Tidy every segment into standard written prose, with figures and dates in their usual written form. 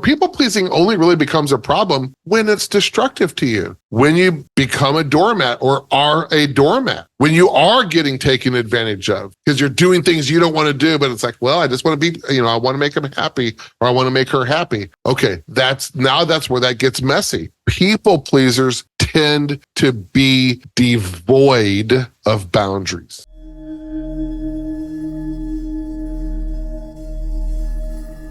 people pleasing only really becomes a problem when it's destructive to you, when you become a doormat or are a doormat, when you are getting taken advantage of because you're doing things you don't want to do, but it's like, well, I just want to be, I want to make him happy or I want to make her happy. Okay, that's where that gets messy. People pleasers tend to be devoid of boundaries.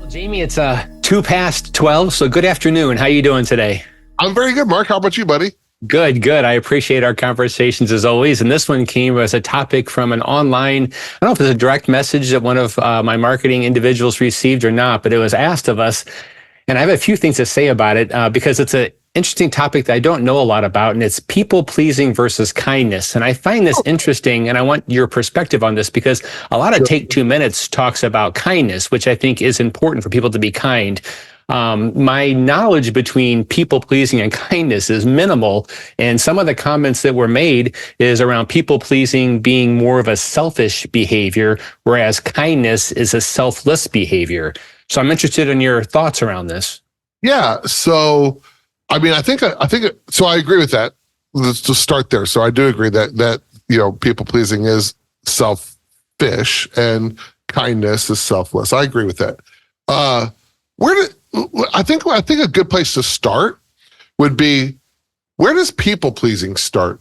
Jamie, it's 12:02, so good afternoon. How you doing today? I'm very good, Mark. How about you, buddy? Good. I appreciate our conversations as always. And this one came as a topic from an online, I don't know if it's a direct message that one of my marketing individuals received or not, but it was asked of us. And I have a few things to say about it because it's an interesting topic that I don't know a lot about, and it's people pleasing versus kindness. And I find this interesting, and I want your perspective on this because a lot of Take 2 Minutes talks about kindness, which I think is important for people to be kind. My knowledge between people pleasing and kindness is minimal. And some of the comments that were made is around people pleasing being more of a selfish behavior, whereas kindness is a selfless behavior. So I'm interested in your thoughts around this. Yeah. So, I think so I agree with that. Let's just start there. So I do agree that people pleasing is selfish and kindness is selfless. I agree with that. I think a good place to start would be, where does people pleasing start?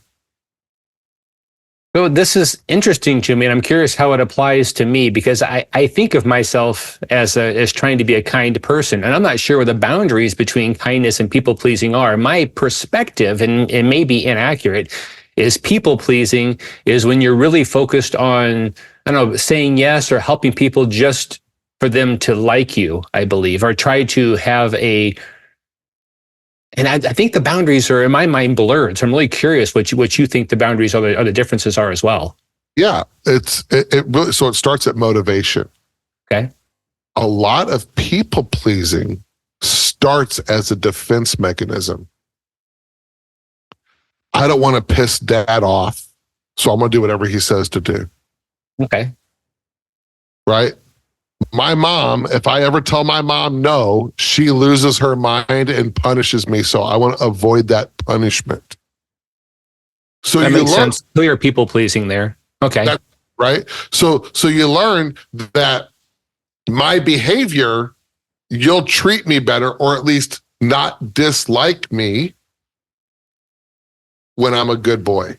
Well, this is interesting to me, and I'm curious how it applies to me because I think of myself as trying to be a kind person, and I'm not sure where the boundaries between kindness and people pleasing are. My perspective, and it may be inaccurate, is people pleasing is when you're really focused on, saying yes or helping people just for them to like you, I believe, or try to have and I think the boundaries are, in my mind, blurred. So I'm really curious what you think the boundaries or the differences are as well. Yeah, it really, so it starts at motivation. Okay. A lot of people pleasing starts as a defense mechanism. I don't want to piss dad off, so I'm going to do whatever he says to do. Okay. Right? My mom, if I ever tell my mom no, she loses her mind and punishes me. So I want to avoid that punishment. So that makes sense. Clear people pleasing there. Okay. Right. So you learn that my behavior, you'll treat me better, or at least not dislike me when I'm a good boy.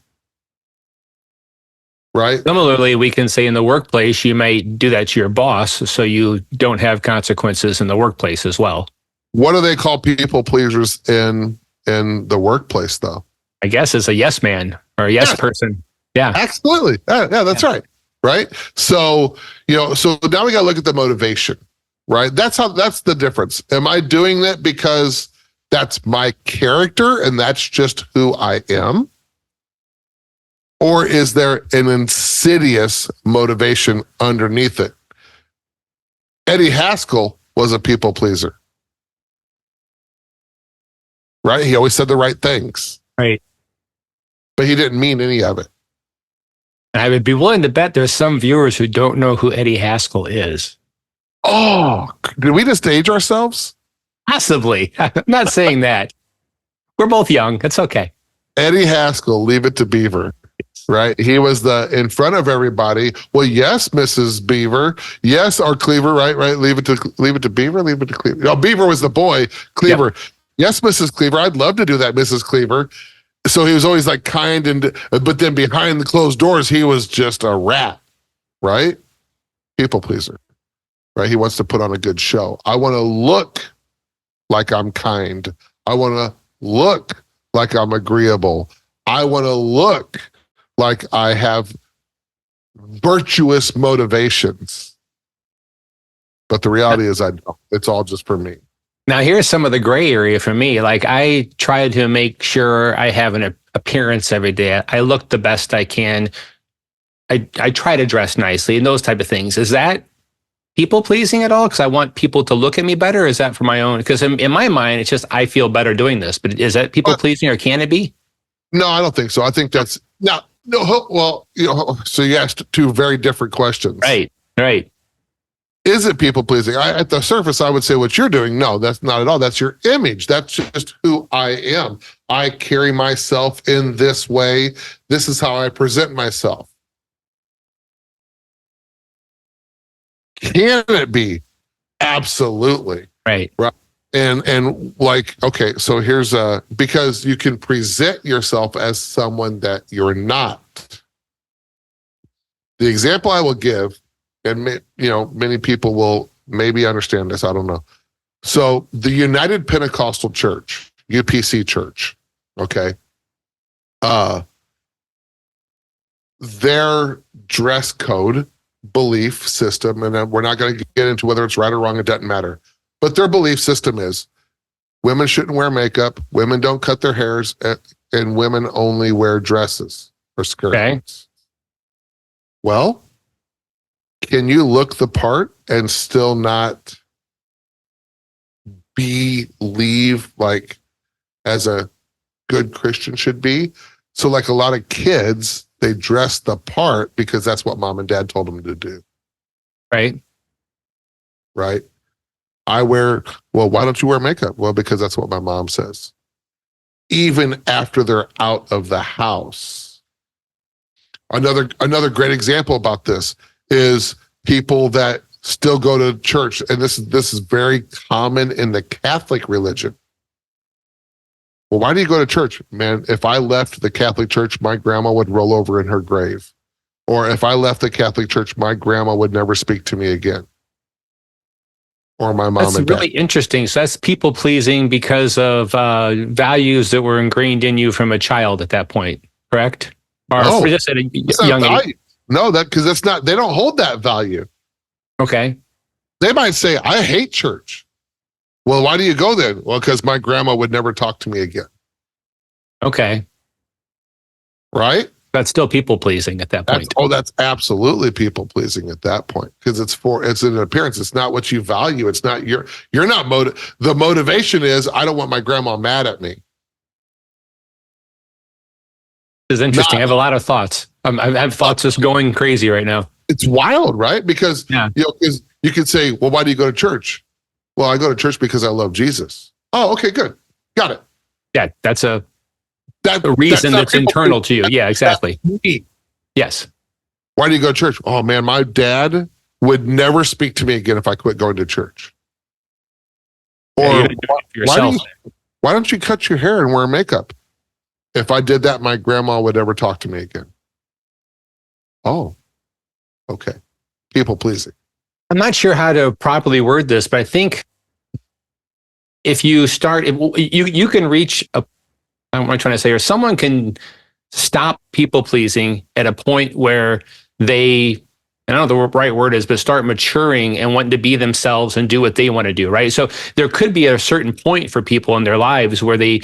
Right. Similarly, we can say in the workplace, you might do that to your boss so you don't have consequences in the workplace as well. What do they call people pleasers in the workplace, though? I guess it's a yes man or a yes person. Yeah. Absolutely. Yeah, that's right. Right. So, so now we got to look at the motivation, right? That's the difference. Am I doing that because that's my character and that's just who I am? Or is there an insidious motivation underneath it? Eddie Haskell was a people pleaser, right? He always said the right things. Right. But he didn't mean any of it. And I would be willing to bet there's some viewers who don't know who Eddie Haskell is. Oh, did we just age ourselves? Possibly. I'm not saying that. We're both young. It's okay. Eddie Haskell, Leave It to Beaver. Right. He was in front of everybody. Well, yes, Mrs. Beaver. Yes, our Cleaver. Right. Leave it to Beaver. Leave it to Cleaver. No, Beaver was the boy. Cleaver. Yep. Yes, Mrs. Cleaver. I'd love to do that, Mrs. Cleaver. So he was always like kind but then behind the closed doors, he was just a rat. Right. People pleaser. Right. He wants to put on a good show. I want to look like I'm kind. I want to look like I'm agreeable. I want to look like I have virtuous motivations. But the reality is I don't. It's all just for me. Now, here's some of the gray area for me. Like, I try to make sure I have an appearance every day. I look the best I can. I try to dress nicely and those type of things. Is that people pleasing at all? Because I want people to look at me better? Or is that for my own? Because in my mind, it's just I feel better doing this. But is that people pleasing, or can it be? No, I don't think so. I think that's no. Well, so you asked two very different questions. Right. Is it people pleasing? At the surface, I would say what you're doing. No, that's not at all. That's your image. That's just who I am. I carry myself in this way. This is how I present myself. Can it be? Absolutely. Right. Right. And like, okay, so here's because you can present yourself as someone that you're not. The example I will give, and many people will maybe understand this, I don't know. So the United Pentecostal Church, UPC Church, okay, their dress code belief system, and we're not going to get into whether it's right or wrong, it doesn't matter, but their belief system is women shouldn't wear makeup, women don't cut their hairs, and women only wear dresses or skirts. Okay. Well, can you look the part and still not believe like as a good Christian should be? So like a lot of kids, they dress the part because that's what mom and dad told them to do. Right. Right. Why don't you wear makeup? Well, because that's what my mom says. Even after they're out of the house. Another great example about this is people that still go to church, and this is very common in the Catholic religion. Well, why do you go to church? Man, if I left the Catholic Church, my grandma would roll over in her grave. Or if I left the Catholic Church, my grandma would never speak to me again. Or my mom That's and dad. really interesting. So that's people pleasing because of values that were ingrained in you from a child at that point, correct? Or No, just at a It's not young age. value. No, because that's not, they don't hold that value. Okay. They might say, I hate church. Well, why do you go then? Well, because my grandma would never talk to me again. Okay. Right? That's still people pleasing at that point. That's absolutely people pleasing at that point because it's an appearance. It's not what you value. It's not you're not the motivation is I don't want my grandma mad at me. This is interesting. I have a lot of thoughts. I have thoughts just going crazy right now. It's wild, right? Because Yeah. because you could say, well, why do you go to church? Well, I go to church because I love Jesus. Oh, okay, good. Got it. Yeah, that's a That reason not that's people internal to you. pleasing. Yeah, exactly. That's me. Yes. Why do you go to church? Oh man, my dad would never speak to me again if I quit going to church. Yeah, Or you're doing it for yourself. why don't you cut your hair and wear makeup? If I did that, my grandma would never talk to me again. Oh, okay. People pleasing. I'm not sure how to properly word this, but I think if you start, you can reach a, I don't know what I'm trying to say, or someone can stop people pleasing at a point where they, I don't know what the right word is, but start maturing and wanting to be themselves and do what they want to do, right? So there could be a certain point for people in their lives where they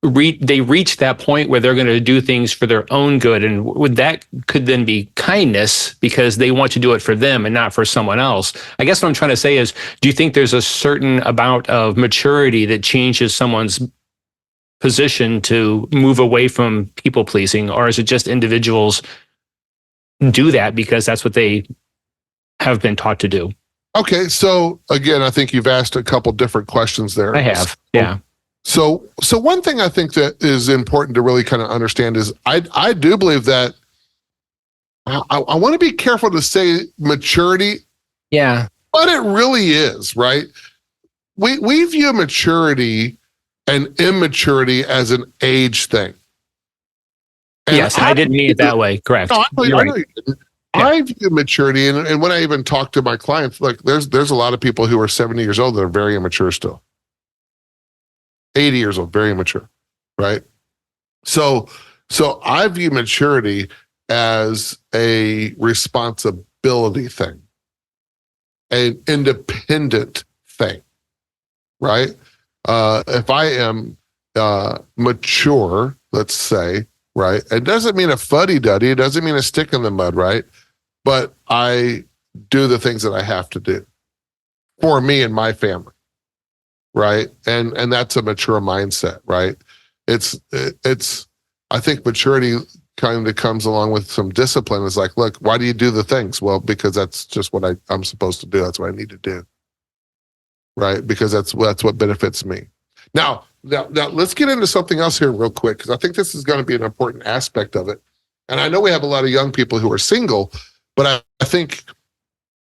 reach that point where they're going to do things for their own good. And would that could then be kindness because they want to do it for them and not for someone else. I guess what I'm trying to say is, do you think there's a certain amount of maturity that changes someone's position to move away from people pleasing? Or is it just individuals do that because that's what they have been taught to do? Okay, so again, I think you've asked a couple different questions there. I have, yeah. So one thing I think that is important to really kind of understand is I do believe that I want to be careful to say maturity. Yeah. But it really is, right? We view maturity and immaturity as an age thing. And yes, I didn't mean it that way. Correct. No, I know you didn't. Yeah. I view maturity, and when I even talk to my clients, like there's a lot of people who are 70 years old that are very immature still. 80 years old, very immature, right? So I view maturity as a responsibility thing, an independent thing, right? If I am mature, let's say, right? It doesn't mean a fuddy-duddy. It doesn't mean a stick in the mud, right? But I do the things that I have to do for me and my family, right? And that's a mature mindset, right? It's I think maturity kind of comes along with some discipline. It's like, look, why do you do the things? Well, because that's just what I'm supposed to do. That's what I need to do. Right? Because that's what benefits me. Now, let's get into something else here real quick, because I think this is going to be an important aspect of it. And I know we have a lot of young people who are single, but I think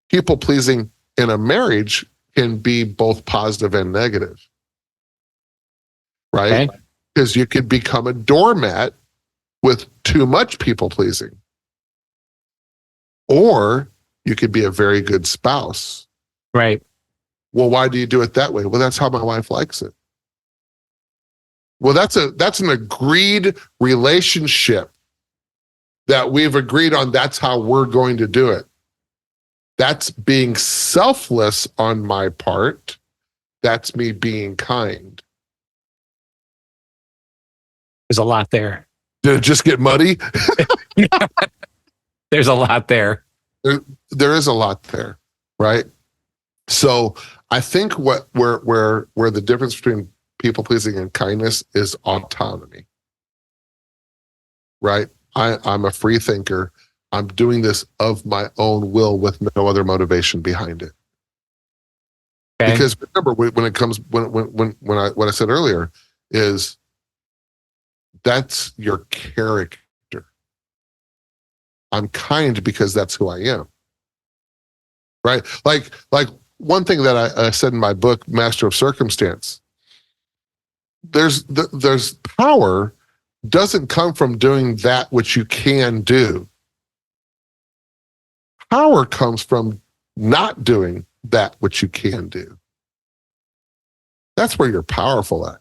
people pleasing in a marriage can be both positive and negative. Right? Because you could become a doormat with too much people pleasing. Or you could be a very good spouse. Right. Well, why do you do it that way? Well, that's how my wife likes it. Well, that's an agreed relationship that we've agreed on. That's how we're going to do it. That's being selfless on my part. That's me being kind. There's a lot there. Did it just get muddy? There's a lot there. There is a lot there, right? So I think where the difference between people pleasing and kindness is autonomy, right? I'm a free thinker. I'm doing this of my own will with no other motivation behind it. Okay. Because remember, when it comes what I said earlier is that's your character. I'm kind because that's who I am, right? Like one thing that I said in my book, Master of Circumstance. There's power doesn't come from doing that which you can do. Power comes from not doing that which you can do. That's where you're powerful at.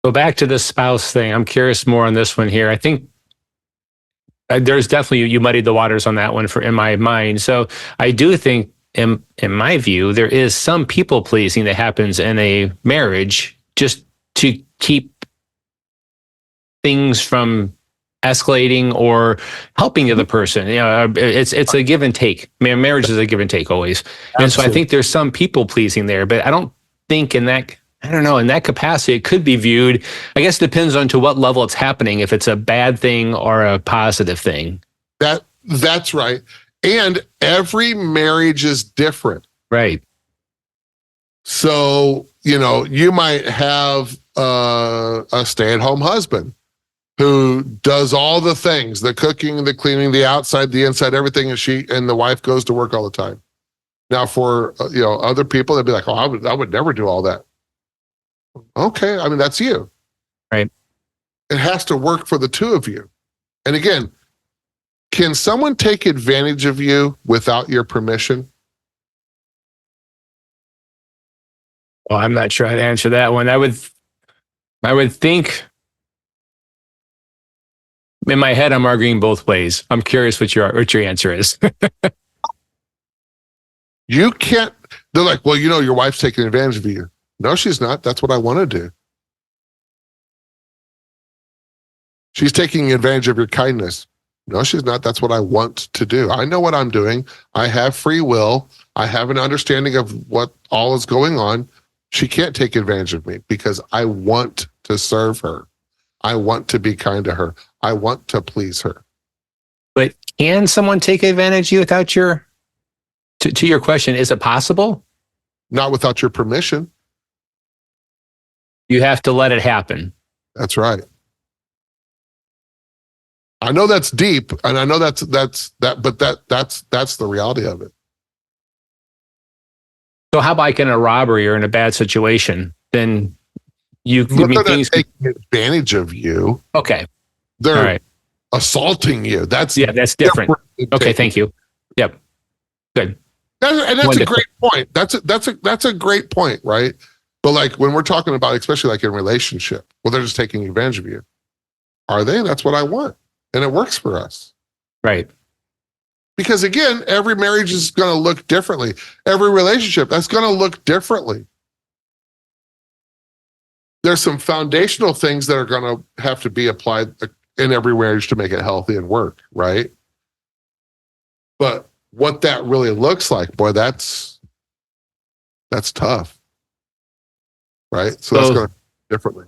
Go back to the spouse thing. I'm curious more on this one here. I think there's definitely, you muddied the waters on that one in my mind. So I do think, in my view, there is some people pleasing that happens in a marriage just to keep things from escalating or helping the other person. You know, it's a give and take. I mean, marriage is a give and take always. Absolutely. And so I think there's some people pleasing there, but I don't think in that capacity, it could be viewed, I guess it depends on to what level it's happening, if it's a bad thing or a positive thing. That's right. And every marriage is different. Right. So, you might have a stay-at-home husband who does all the things, the cooking, the cleaning, the outside, the inside, everything, and the wife goes to work all the time. Now, for other people, they'd be like, "Oh, I would never do all that." Okay, I mean, that's you. Right. It has to work for the two of you. And again, can someone take advantage of you without your permission? Well, I'm not sure how to answer that one. I would think, in my head, I'm arguing both ways. I'm curious what your answer is. You can't. They're like, well, your wife's taking advantage of you. No, she's not. That's what I want to do. She's taking advantage of your kindness. No, she's not. That's what I want to do. I know what I'm doing. I have free will. I have an understanding of what all is going on. She can't take advantage of me because I want to serve her. I want to be kind to her. I want to please her. But can someone take advantage of you without to your question, is it possible? Not without your permission. You have to let it happen. That's right. I know that's deep, and I know that's the reality of it. So how about in a robbery or in a bad situation? Then they're not taking advantage of you. Okay. They're assaulting you. That's different. Okay, thank you. Yep. Good. That's a great point. That's a great point, right? But like when we're talking about, especially like in relationship, well, they're just taking advantage of you. Are they? That's what I want. And it works for us. Right. Because again, every marriage is going to look differently. Every relationship, that's going to look differently. There's some foundational things that are going to have to be applied in every marriage to make it healthy and work, right? But what that really looks like, boy, that's tough, right? So that's going to be differently.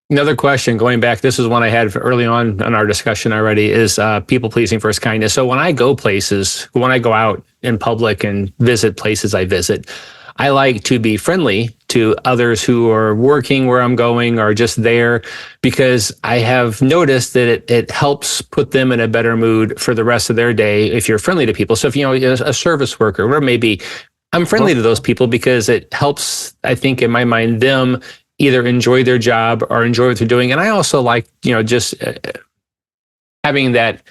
Another question going back, this is one I had early on in our discussion already, is people pleasing versus kindness. So when I go places, when I go out in public and visit places I visit, I like to be friendly to others who are working where I'm going or just there, because I have noticed that it helps put them in a better mood for the rest of their day if you're friendly to people. So if, a service worker, whatever it may be, I'm friendly to those people because it helps, I think, in my mind, them either enjoy their job or enjoy what they're doing. And I also like, just having that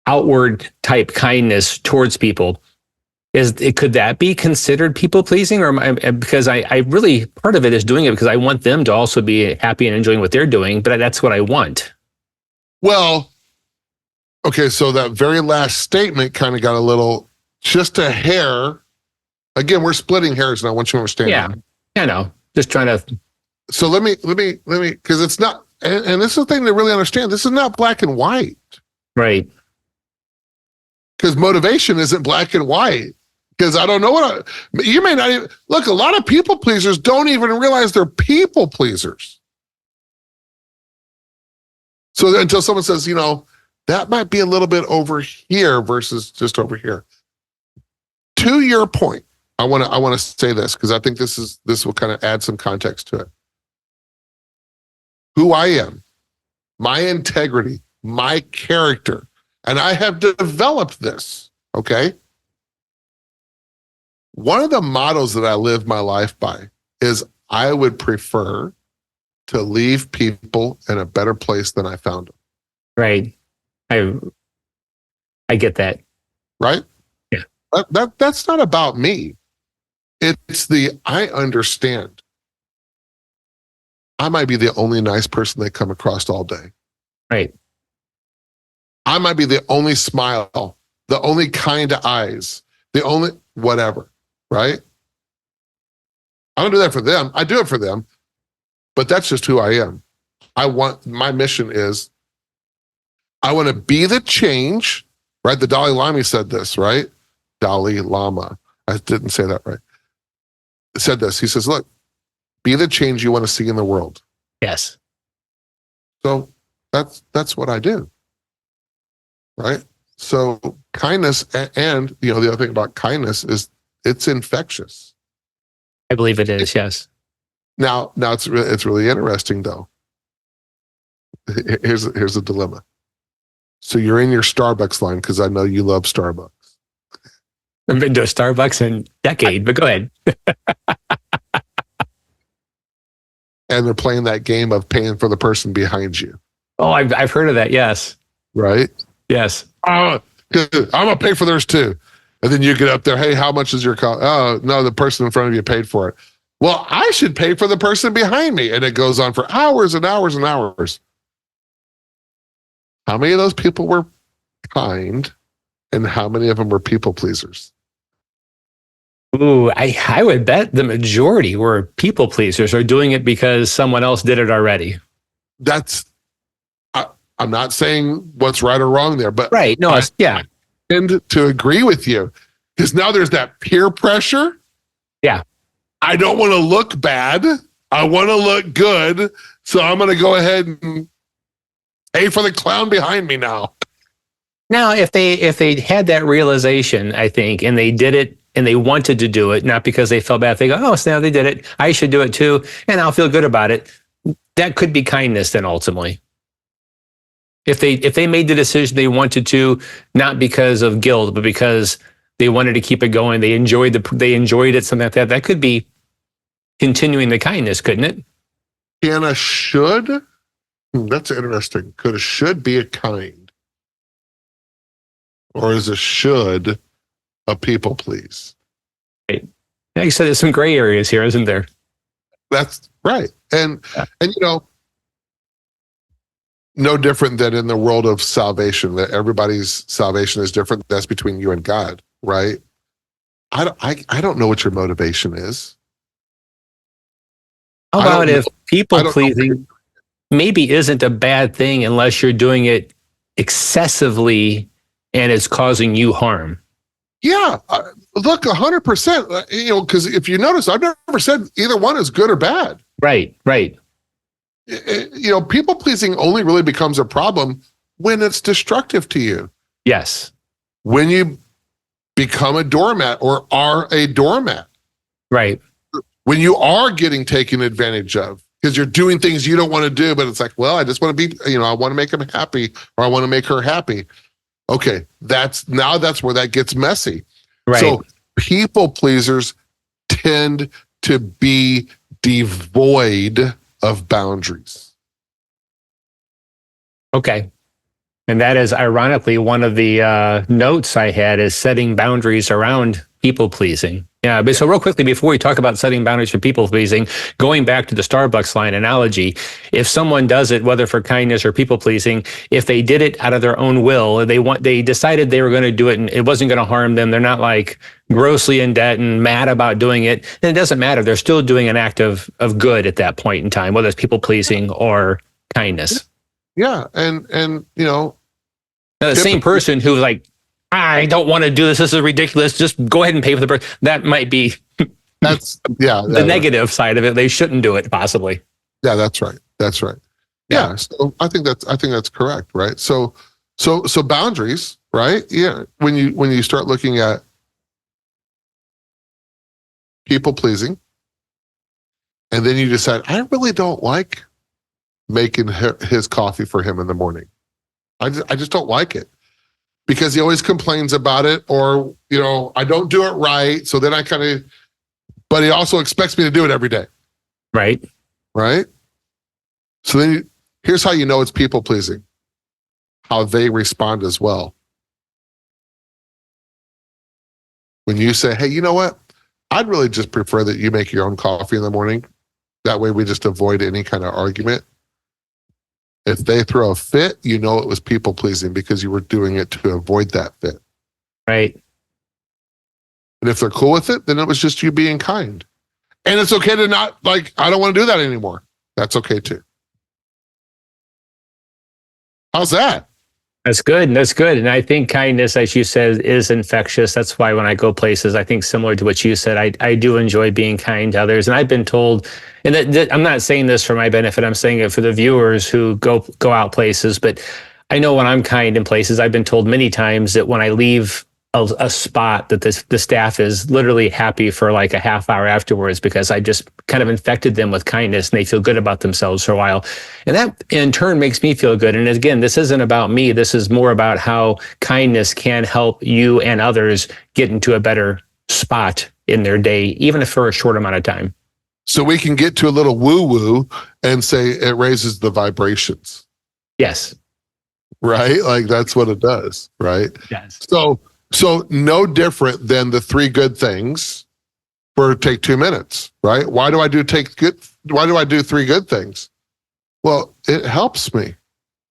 outward type kindness towards people. Could that be considered people pleasing? Or because I really, part of it is doing it because I want them to also be happy and enjoying what they're doing, but that's what I want. Well, okay, so that very last statement kind of got a little, just a hair. Again, we're splitting hairs, and I want you to understand. Yeah, that. I know. Just trying to. So let me, because it's not, and this is the thing to really understand. This is not black and white. Right. Because motivation isn't black and white. Because I don't know you may not even, look, a lot of people pleasers don't even realize they're people pleasers. So until someone says, that might be a little bit over here versus just over here. To your point, I want to say this because I think this will kind of add some context to it. Who I am, my integrity, my character, and I have developed this, okay? One of the mottos that I live my life by is I would prefer to leave people in a better place than I found them. Right. I get that. Right? Yeah. That's not about me. It's I understand. I might be the only nice person they come across all day. Right. I might be the only smile, the only kind eyes, the only whatever. Right? I don't do that for them. I do it for them, but that's just who I am. My mission is, I want to be the change, right? The Dalai Lama said this, right? Dalai Lama. I didn't say that right. Said this. He says, look, be the change you want to see in the world. Yes. So that's what I do. Right? So kindness, and the other thing about kindness is it's infectious. I believe it is, yes. Now it's really interesting though. Here's a dilemma. So you're in your Starbucks line because I know you love Starbucks. I've been to a Starbucks in a decade, but go ahead. And they're playing that game of paying for the person behind you. Oh, I've heard of that. Yes. Right? Yes. I'm gonna pay for theirs too. And then you get up there, hey, how much is your cost? Oh, no, the person in front of you paid for it. Well, I should pay for the person behind me. And it goes on for hours and hours and hours. How many of those people were kind and how many of them were people pleasers? Ooh, I would bet the majority were people pleasers or doing it because someone else did it already. I'm not saying what's right or wrong there, but right. No, yeah. Tend to agree with you because now there's that peer pressure. Yeah. I don't want to look bad. I want to look good. So I'm going to go ahead and pay for the clown behind me now. Now, if they had that realization, I think, and they did it and they wanted to do it, not because they felt bad, they go, oh, so now they did it, I should do it too, and I'll feel good about it. That could be kindness then ultimately. If they made the decision they wanted to, not because of guilt, but because they wanted to keep it going, they enjoyed it, something like that. That could be continuing the kindness, couldn't it? Can a should? That's interesting. Could a should be a kind, or is a should a people please? Right. Like you said, there's some gray areas here, isn't there? That's right, and no different than in the world of salvation, that everybody's salvation is different. That's between you and God, right? I don't know what your motivation is. How about if people pleasing maybe isn't a bad thing unless you're doing it excessively and it's causing you harm? Yeah, look, 100%. Because if you notice, I've never said either one is good or bad. Right. People pleasing only really becomes a problem when it's destructive to you. Yes. When you become a doormat or are a doormat. Right. When you are getting taken advantage of because you're doing things you don't want to do, but it's like, well, I just want to be, I want to make him happy or I want to make her happy. Okay, that's where that gets messy. Right. So people pleasers tend to be devoid of boundaries. Okay. And that is ironically one of the notes I had is setting boundaries around people pleasing. Yeah, but so real quickly before we talk about setting boundaries for people pleasing, going back to the Starbucks line analogy, if someone does it, whether for kindness or people pleasing, if they did it out of their own will, they decided they were going to do it and it wasn't going to harm them, they're not like grossly in debt and mad about doing it, then it doesn't matter. They're still doing an act of good at that point in time, whether it's people pleasing or kindness. Yeah, and Now, the same person who's like, I don't want to do this. This is ridiculous. Just go ahead and pay for the person. That might be the negative side of it. They shouldn't do it, possibly. Yeah, that's right. That's right. Yeah. So I think that's correct, right? So boundaries, right? Yeah. When you start looking at people pleasing, and then you decide, I really don't like making his coffee for him in the morning. I just don't like it. Because he always complains about it, or, I don't do it right. So then but he also expects me to do it every day. Right. Right. So then here's how you know it's people pleasing, how they respond as well. When you say, hey, you know what? I'd really just prefer that you make your own coffee in the morning. That way we just avoid any kind of argument. If they throw a fit, it was people pleasing because you were doing it to avoid that fit. Right. And if they're cool with it, then it was just you being kind. And it's okay to not I don't want to do that anymore. That's okay too. How's that? That's good. That's good. And I think kindness, as you said, is infectious. That's why when I go places, I think similar to what you said, I do enjoy being kind to others. And I've been told, and I'm not saying this for my benefit, I'm saying it for the viewers who go out places, but I know when I'm kind in places, I've been told many times that when I leave a spot that the staff is literally happy for like a half hour afterwards because I just kind of infected them with kindness and they feel good about themselves for a while. And that in turn makes me feel good. And again, this isn't about me. This is more about how kindness can help you and others get into a better spot in their day, even if for a short amount of time. So we can get to a little woo-woo and say it raises the vibrations. Yes. Right? Like that's what it does, right? Yes. So no different than the 3 good things for take 2 minutes, right? Why do I do 3 good things? Well, it helps me.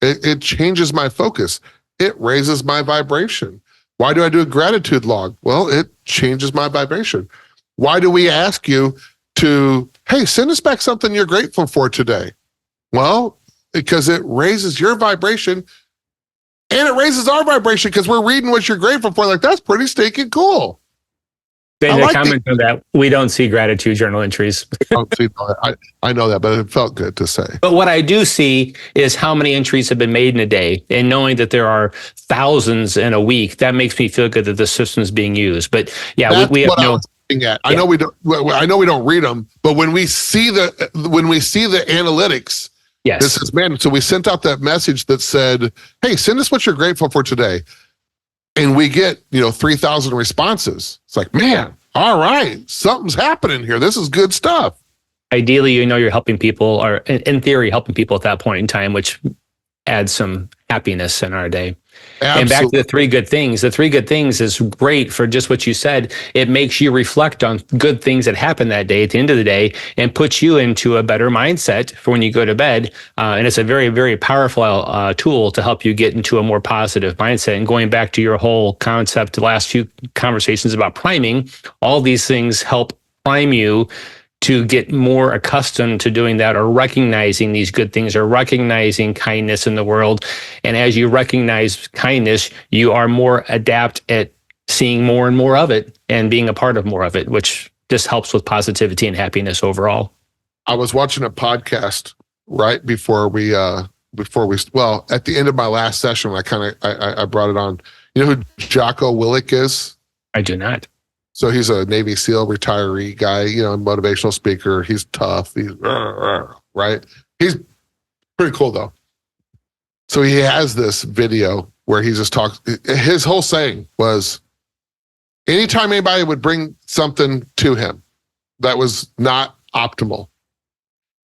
It changes my focus. It raises my vibration. Why do I do a gratitude log? Well, it changes my vibration. Why do we ask you to, hey, send us back something you're grateful for today? Well, because it raises your vibration. And it raises our vibration because we're reading what you're grateful for. Like, that's pretty stinking cool. And to comment on that, we don't see gratitude journal entries. I know that, but it felt good to say. But what I do see is how many entries have been made in a day. And knowing that there are thousands in a week, that makes me feel good that the system is being used. But yeah, we have no... I know we don't read them, but when we see the analytics, yes. This is, man, so we sent out that message that said, hey, send us what you're grateful for today. And we get, 3,000 responses. It's like, man, all right, something's happening here. This is good stuff. Ideally, you're helping people, or in theory, helping people at that point in time, which adds some happiness in our day. Absolutely. And back to the 3 good things. The 3 good things is great for just what you said. It makes you reflect on good things that happen that day at the end of the day and puts you into a better mindset for when you go to bed. And it's a very, very powerful tool to help you get into a more positive mindset. And going back to your whole concept, the last few conversations about priming, all these things help prime you to get more accustomed to doing that, or recognizing these good things, or recognizing kindness in the world. And as you recognize kindness, you are more adept at seeing more and more of it and being a part of more of it, which just helps with positivity and happiness overall. I was watching a podcast right before we well, at the end of my last session, I brought it on. You know who Jocko Willink is? I do not. So he's a Navy SEAL retiree guy, you know, motivational speaker. He's tough. He's right. He's pretty cool though. So he has this video where he just talks. His whole saying was, anytime anybody would bring something to him that was not optimal,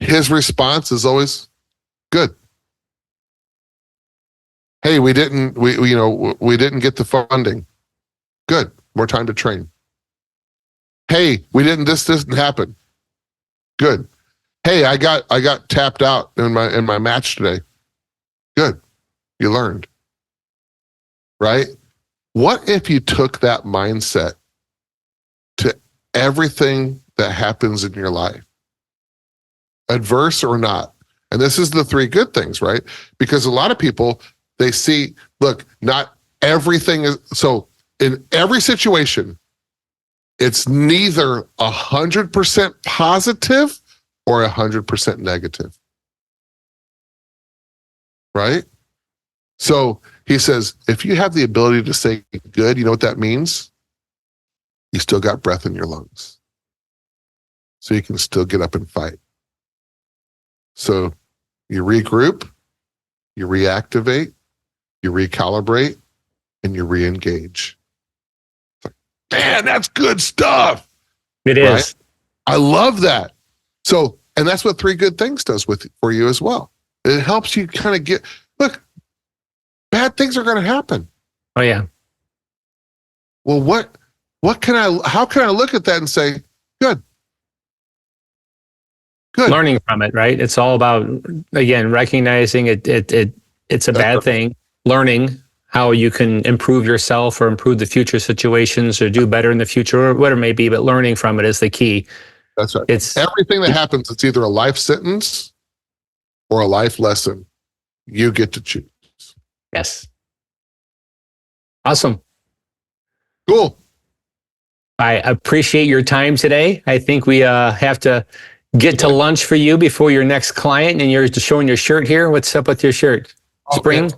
his response is always good. Hey, we didn't get the funding. Good. More time to train. Hey, this didn't happen. Good. Hey, I got tapped out in my match today. Good. You learned. Right? What if you took that mindset to everything that happens in your life? Adverse or not. And this is the three good things, right? Because a lot of people, they see, look, not everything is, so in every situation, it's neither 100% positive or 100% negative. Right? So he says, if you have the ability to say good, you know what that means? You still got breath in your lungs. So you can still get up and fight. So you regroup, you reactivate, you recalibrate, and you re-engage. Man, that's good stuff. It is. Right? I love that. So, and that's what three good things does for you as well. It helps you kind of look, bad things are going to happen. Oh yeah. Well, how can I look at that and say, good. Good. Learning from it, right? It's all about, again, recognizing it's a bad thing, learning how you can improve yourself or improve the future situations or do better in the future or whatever it may be, but learning from it is the key. That's right. It's everything that happens. It's either a life sentence or a life lesson. You get to choose. Yes. Awesome. Cool. I appreciate your time today. I think we have to get to lunch for you before your next client, and you're showing your shirt here. What's up with your shirt? Spring? Okay.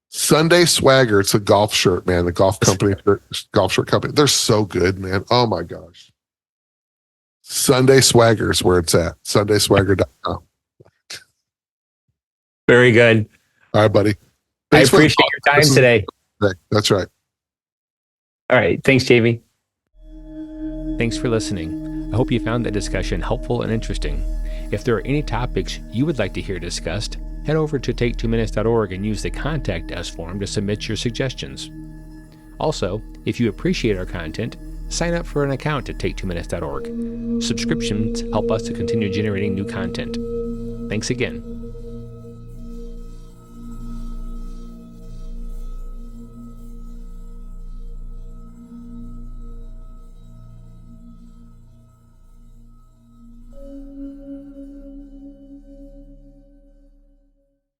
Sunday Swagger. It's a golf shirt, man. The golf shirt company. They're so good, man. Oh my gosh. Sunday Swagger is where it's at. SundaySwagger.com. Very good. All right, buddy. Thanks, I appreciate your time today. That's right. All right. Thanks, Jamie. Thanks for listening. I hope you found that discussion helpful and interesting. If there are any topics you would like to hear discussed, head over to take2minutes.org and use the Contact Us form to submit your suggestions. Also, if you appreciate our content, sign up for an account at take2minutes.org. Subscriptions help us to continue generating new content. Thanks again.